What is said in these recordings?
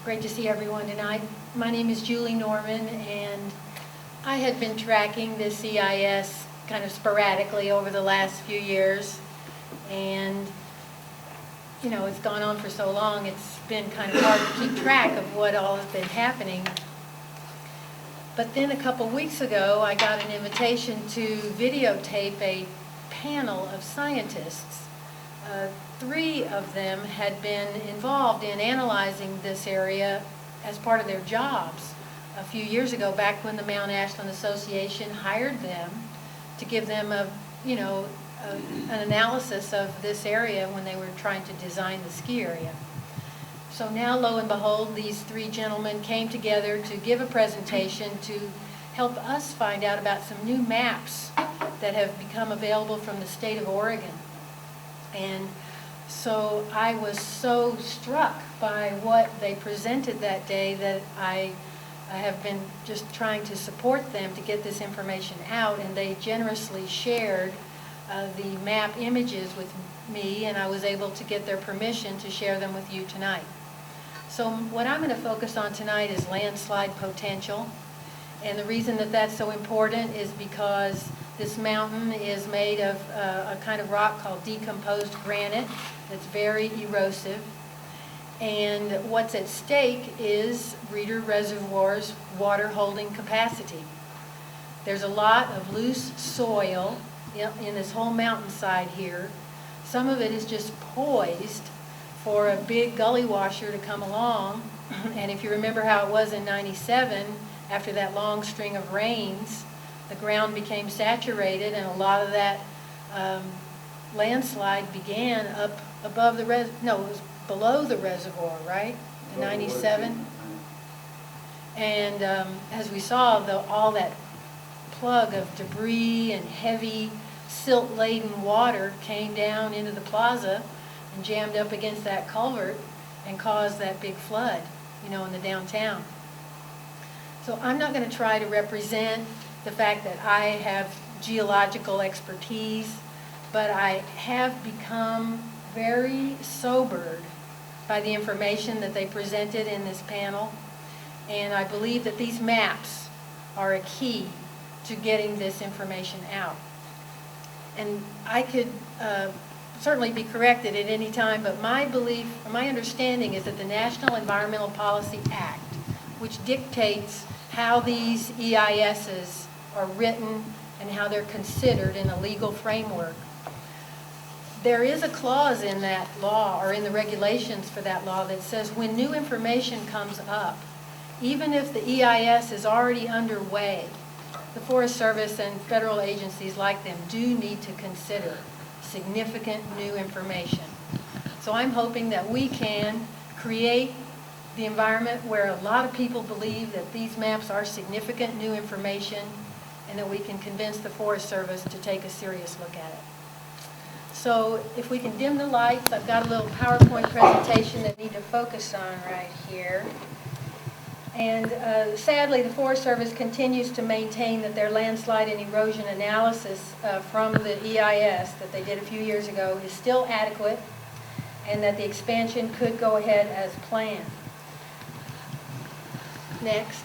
Great to see everyone tonight. My name is Julie Norman, and I had been tracking this EIS kind of sporadically over the last few years. And, you know, it's gone on for so long, it's been kind of hard to keep track of what all has been happening. But then a couple weeks ago, I got an invitation to videotape a panel of scientists. 3 of them had been involved in analyzing this area as part of their jobs a few years ago, back when the Mount.Ashland Association hired them to give them an analysis of this area when they were trying to design the ski area. So now, lo and behold, these 3 gentlemen came together to give a presentation to help us find out about some new maps that have become available from the state of Oregon. And so I was so struck by what they presented that day that I have been just trying to support them to get this information out, and they generously shared the map images with me, and I was able to get their permission to share them with you tonight. So what I'm going to focus on tonight is landslide potential, and the reason that that's so important is because this mountain is made of a kind of rock called decomposed granite that's very erosive. And what's at stake is Reeder Reservoir's water holding capacity. There's a lot of loose soil in this whole mountainside here. Some of it is just poised for a big gully washer to come along. And if you remember how it was in '97, after that long string of rains, the ground became saturated, and a lot of that landslide began up above the it was below the reservoir, right? In '97. And as we saw, all that plug of debris and heavy silt-laden water came down into the plaza and jammed up against that culvert and caused that big flood, in the downtown. So I'm not going to try to represent the fact that I have geological expertise, but I have become very sobered by the information that they presented in this panel, and I believe that these maps are a key to getting this information out. And I could certainly be corrected at any time, but my belief, or my understanding is that the National Environmental Policy Act, which dictates how these EISs are written and how they're considered in a legal framework, there is a clause in that law, or in the regulations for that law, that says when new information comes up, even if the EIS is already underway, the Forest Service and federal agencies like them do need to consider significant new information. So I'm hoping that we can create the environment where a lot of people believe that these maps are significant new information, and that we can convince the Forest Service to take a serious look at it. So if we can dim the lights, I've got a little PowerPoint presentation that I need to focus on right here. And sadly, the Forest Service continues to maintain that their landslide and erosion analysis from the EIS that they did a few years ago is still adequate, and that the expansion could go ahead as planned. Next.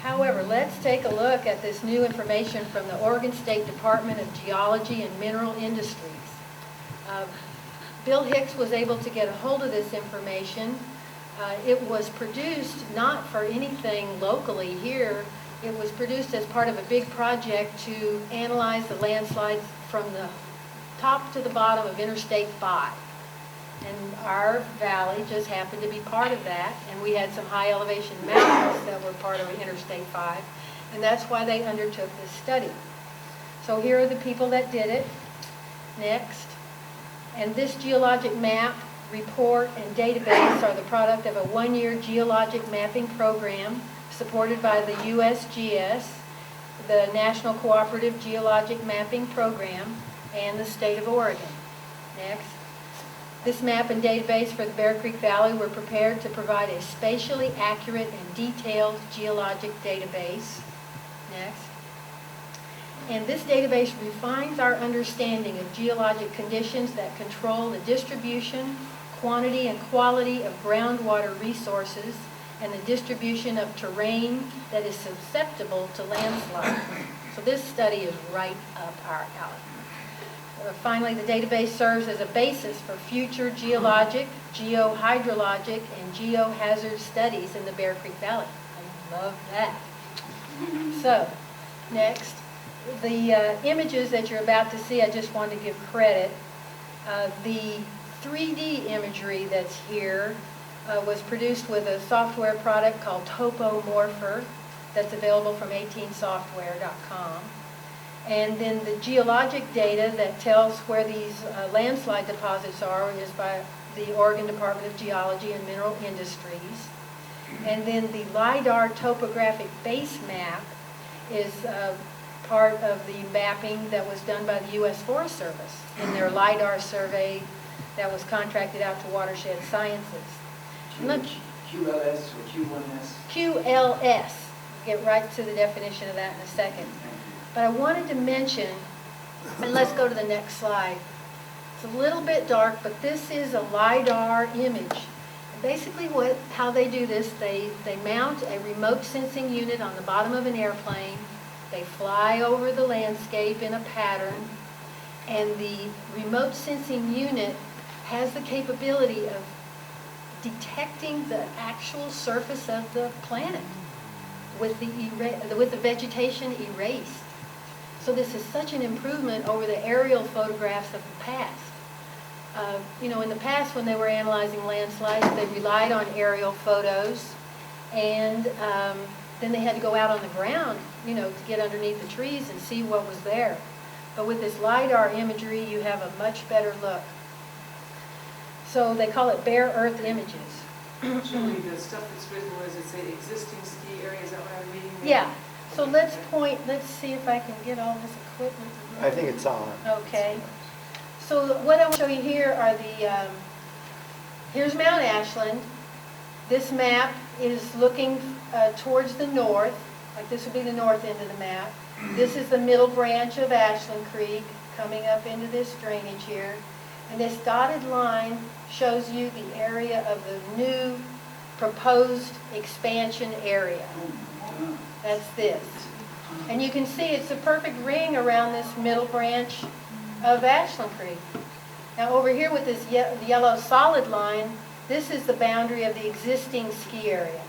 However, let's take a look at this new information from the Oregon State Department of Geology and Mineral Industries. Bill Hicks was able to get a hold of this information. It was produced not for anything locally here. It was produced as part of a big project to analyze the landslides from the top to the bottom of Interstate 5. And our valley just happened to be part of that, and we had some high elevation mountains that were part of Interstate 5, and that's why they undertook this study. So here are the people that did it. Next. And this geologic map, report, and database are the product of a 1-year geologic mapping program supported by the USGS, the National Cooperative Geologic Mapping Program, and the state of Oregon. Next. This map and database for the Bear Creek Valley were prepared to provide a spatially accurate and detailed geologic database. Next. And this database refines our understanding of geologic conditions that control the distribution, quantity and quality of groundwater resources, and the distribution of terrain that is susceptible to landslides. So this study is right up our alley. Finally, the database serves as a basis for future geologic, geohydrologic, and geohazard studies in the Bear Creek Valley. I love that. So, next, the images that you're about to see, I just wanted to give credit. The 3D imagery that's here was produced with a software product called Topomorpher that's available from 18software.com. And then the geologic data that tells where these landslide deposits are is by the Oregon Department of Geology and Mineral Industries. And then the LIDAR topographic base map is part of the mapping that was done by the U.S. Forest Service in their LIDAR survey that was contracted out to Watershed Sciences. Look, QLS or Q1S? QLS. We'll get right to the definition of that in a second. But I wanted to mention, and let's go to the next slide. It's a little bit dark, but this is a LIDAR image. And basically how they do this, they mount a remote sensing unit on the bottom of an airplane. They fly over the landscape in a pattern, and the remote sensing unit has the capability of detecting the actual surface of the planet with the vegetation erased. So this is such an improvement over the aerial photographs of the past. In the past when they were analyzing landslides, they relied on aerial photos, and then they had to go out on the ground, to get underneath the trees and see what was there. But with this LIDAR imagery, you have a much better look. So they call it bare earth images. Actually, the stuff that's visible is it's the existing ski area. Is that what I'm reading? Yeah. So let's see if I can get all this equipment. I think it's on. Okay. So what I want to show you here are here's Mount Ashland. This map is looking towards the north, like this would be the north end of the map. This is the middle branch of Ashland Creek coming up into this drainage here. And this dotted line shows you the area of the new proposed expansion area. That's this. And you can see it's a perfect ring around this middle branch of Ashland Creek. Now over here with this yellow solid line, this is the boundary of the existing ski area.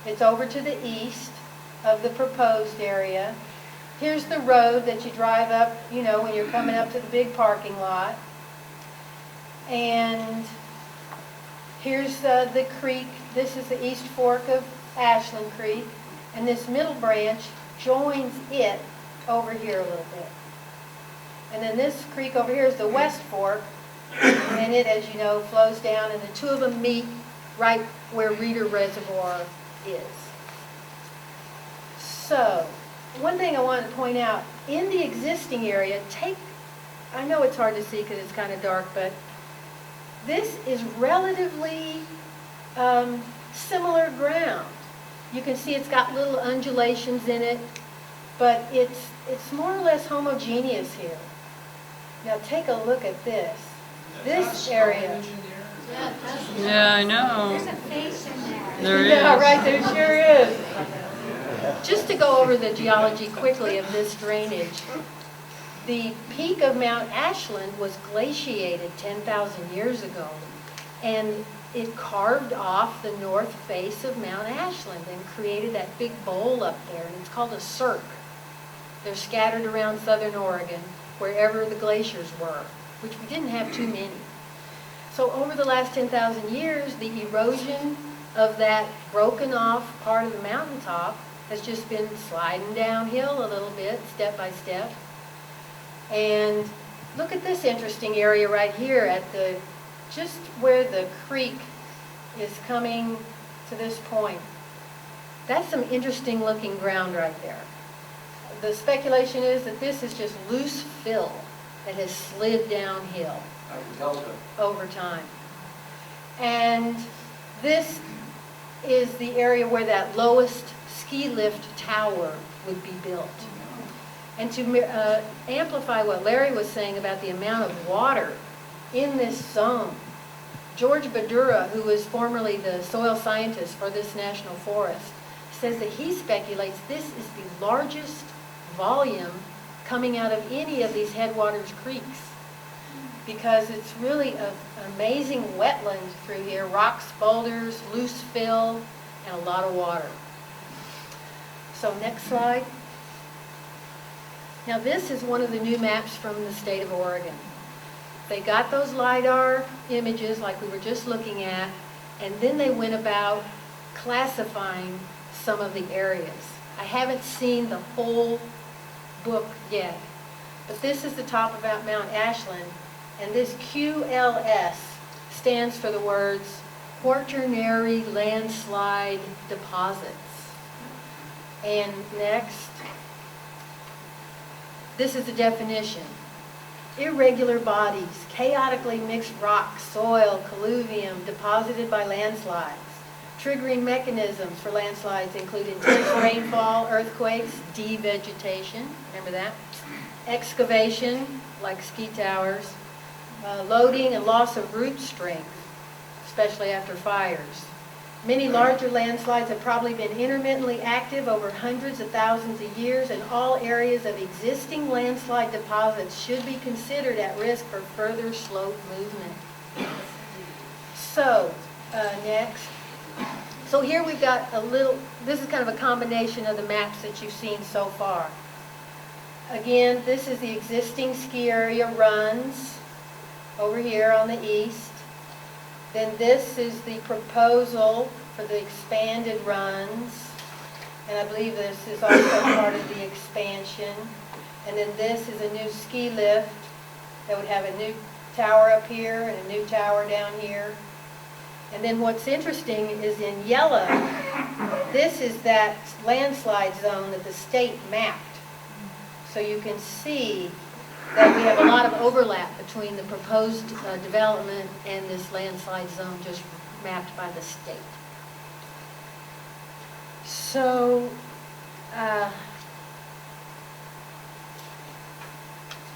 It's over to the east of the proposed area. Here's the road that you drive up, when you're coming up to the big parking lot. And here's the creek. This is the east fork of Ashland Creek. And this middle branch joins it over here a little bit. And then this creek over here is the west fork. And it, as you know, flows down, and the two of them meet right where Reeder Reservoir is. So, one thing I wanted to point out, in the existing area, I know it's hard to see because it's kind of dark, but this is relatively similar ground. You can see it's got little undulations in it, but it's more or less homogeneous here. Now take a look at this. This area. Yeah, I know. There's a face in there. There Yeah, is. right, there sure is. Just to go over the geology quickly of this drainage, the peak of Mount Ashland was glaciated 10,000 years ago, and it carved off the north face of Mount Ashland and created that big bowl up there, and it's called a cirque. They're scattered around southern Oregon, wherever the glaciers were, which we didn't have too many. So over the last 10,000 years, the erosion of that broken off part of the mountaintop has just been sliding downhill a little bit, step by step. And look at this interesting area right here at just where the creek is coming to this point. That's some interesting looking ground right there. The speculation is that this is just loose fill that has slid downhill over time. And this is the area where that lowest ski lift tower would be built. And to amplify what Larry was saying about the amount of water in this zone, George Badura, who was formerly the soil scientist for this national forest, says that he speculates this is the largest volume coming out of any of these headwaters creeks, because it's really an amazing wetland through here, rocks, boulders, loose fill, and a lot of water. So next slide. Now this is one of the new maps from the state of Oregon. They got those LiDAR images like we were just looking at, and then they went about classifying some of the areas. I haven't seen the whole book yet, but this is the top of Mount Ashland, and this QLS stands for the words Quaternary Landslide Deposits. And next, this is the definition. Irregular bodies, chaotically mixed rocks, soil, colluvium deposited by landslides. Triggering mechanisms for landslides include intense rainfall, earthquakes, devegetation, remember that? Excavation, like ski towers, loading and loss of root strength, especially after fires. Many larger landslides have probably been intermittently active over hundreds of thousands of years, and all areas of existing landslide deposits should be considered at risk for further slope movement. So, next. So here we've got a little, this is kind of a combination of the maps that you've seen so far. Again, this is the existing ski area runs over here on the east. Then this is the proposal for the expanded runs. And I believe this is also part of the expansion. And then this is a new ski lift that would have a new tower up here and a new tower down here. And then what's interesting is in yellow, this is that landslide zone that the state mapped. So you can see that we have a lot of overlap between the proposed development and this landslide zone just mapped by the state. So,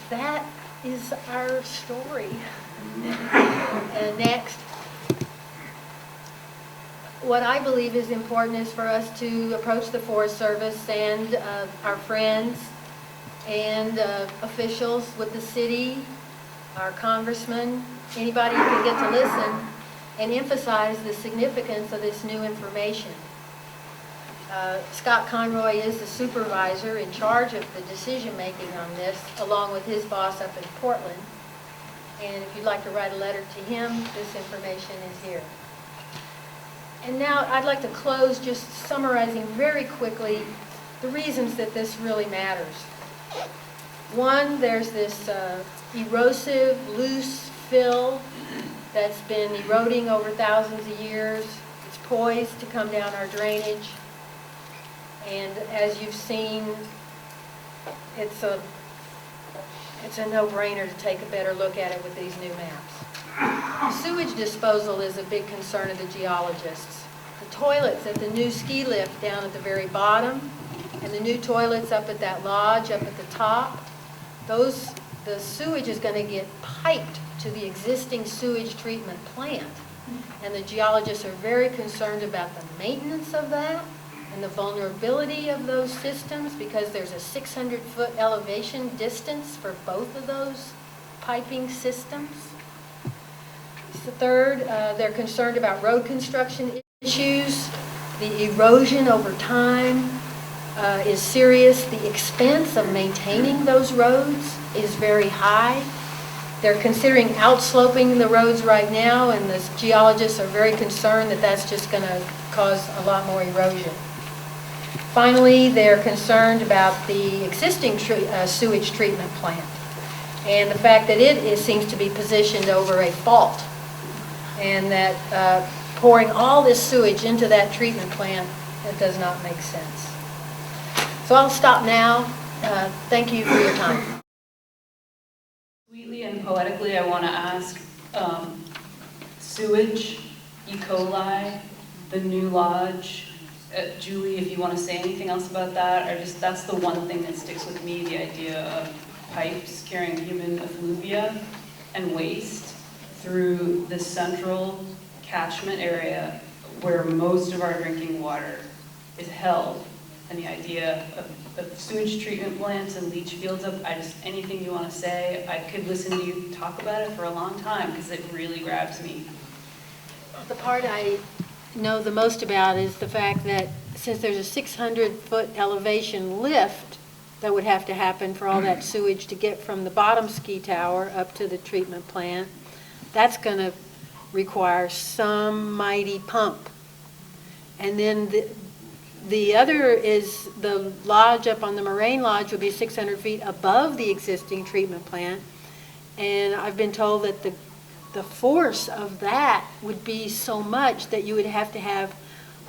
that is our story. And next, what I believe is important is for us to approach the Forest Service and our friends and officials with the city, our congressmen, anybody who can get to listen, and emphasize the significance of this new information. Scott Conroy is the supervisor in charge of the decision-making on this, along with his boss up in Portland. And if you'd like to write a letter to him, this information is here. And now I'd like to close just summarizing very quickly the reasons that this really matters. One, there's this erosive, loose fill that's been eroding over thousands of years. It's poised to come down our drainage. And as you've seen, it's a no-brainer to take a better look at it with these new maps. Sewage disposal is a big concern of the geologists. The toilets at the new ski lift down at the very bottom, and the new toilets up at that lodge up at the top, the sewage is going to get piped to the existing sewage treatment plant. And the geologists are very concerned about the maintenance of that and the vulnerability of those systems, because there's a 600-foot elevation distance for both of those piping systems. The third, they're concerned about road construction issues. The erosion over time is serious. The expense of maintaining those roads is very high. They're considering outsloping the roads right now, and the geologists are very concerned that that's just going to cause a lot more erosion. Finally, they're concerned about the existing sewage treatment plant and the fact that it seems to be positioned over a fault, and that pouring all this sewage into that treatment plant, it does not make sense. So I'll stop now. Thank you for your time. Sweetly and poetically, I want to ask, sewage, E. coli, the new lodge, Julie, if you want to say anything else about that, or just that's the one thing that sticks with me, the idea of pipes carrying human effluvia and waste. through the central catchment area where most of our drinking water is held. And the idea of sewage treatment plants and leach fields, anything you want to say, I could listen to you talk about it for a long time because it really grabs me. The part I know the most about is the fact that since there's a 600-foot elevation lift that would have to happen for all that sewage to get from the bottom ski tower up to the treatment plant, that's going to require some mighty pump. And then the other is the lodge up on the Moraine Lodge would be 600 feet above the existing treatment plant. And I've been told that the force of that would be so much that you would have to have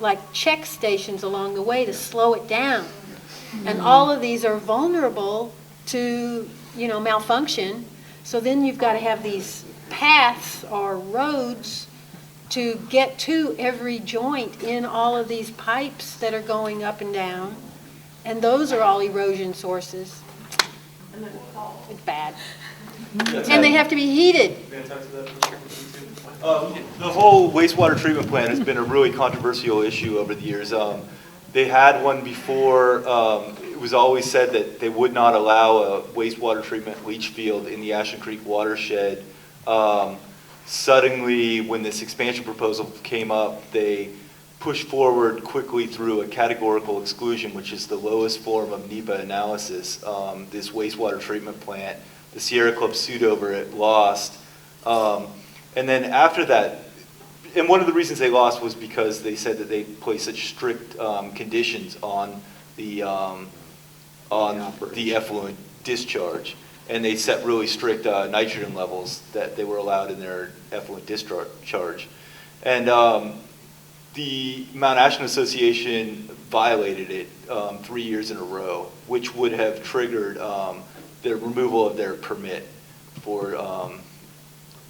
like check stations along the way to slow it down. And all of these are vulnerable to, malfunction. So then you've got to have these paths or roads to get to every joint in all of these pipes that are going up and down. And those are all erosion sources. It's bad. And they have to be heated. The whole wastewater treatment plant has been a really controversial issue over the years. They had one before. It was always said that they would not allow a wastewater treatment leach field in the Ashland Creek watershed. Suddenly, when this expansion proposal came up, they pushed forward quickly through a categorical exclusion, which is the lowest form of m.a.a. analysis, this wastewater treatment plant. The Sierra Club sued over it, lost. And then after that, and one of the reasons they lost was because they said that they placed such strict conditions on the effluent discharge. And they set really strict nitrogen levels that they were allowed in their effluent discharge. And the mt.ashland Association violated it 3 years in a row, which would have triggered the removal of their permit for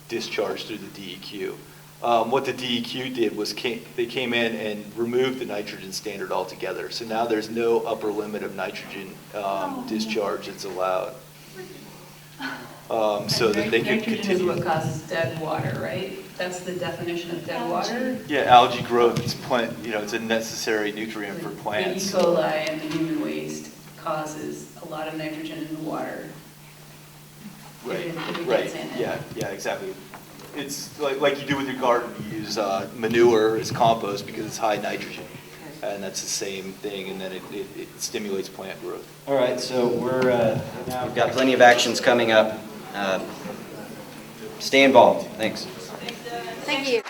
discharge through the DEQ. What the DEQ did was they came in and removed the nitrogen standard altogether. So now there's no upper limit of nitrogen discharge that's allowed. So that they could Nitrogen continue. is what causes dead water, right? That's the definition of dead water? Yeah, algae growth, it's a necessary nutrient for plants. The E. coli and the human waste causes a lot of nitrogen in the water. Right, If it right, gets in it. yeah, exactly. It's like you do with your garden, you use manure as compost because it's high nitrogen. And that's the same thing, and then it stimulates plant growth. All right, so we've got plenty of actions coming up. Stay involved. Thanks. Thank you.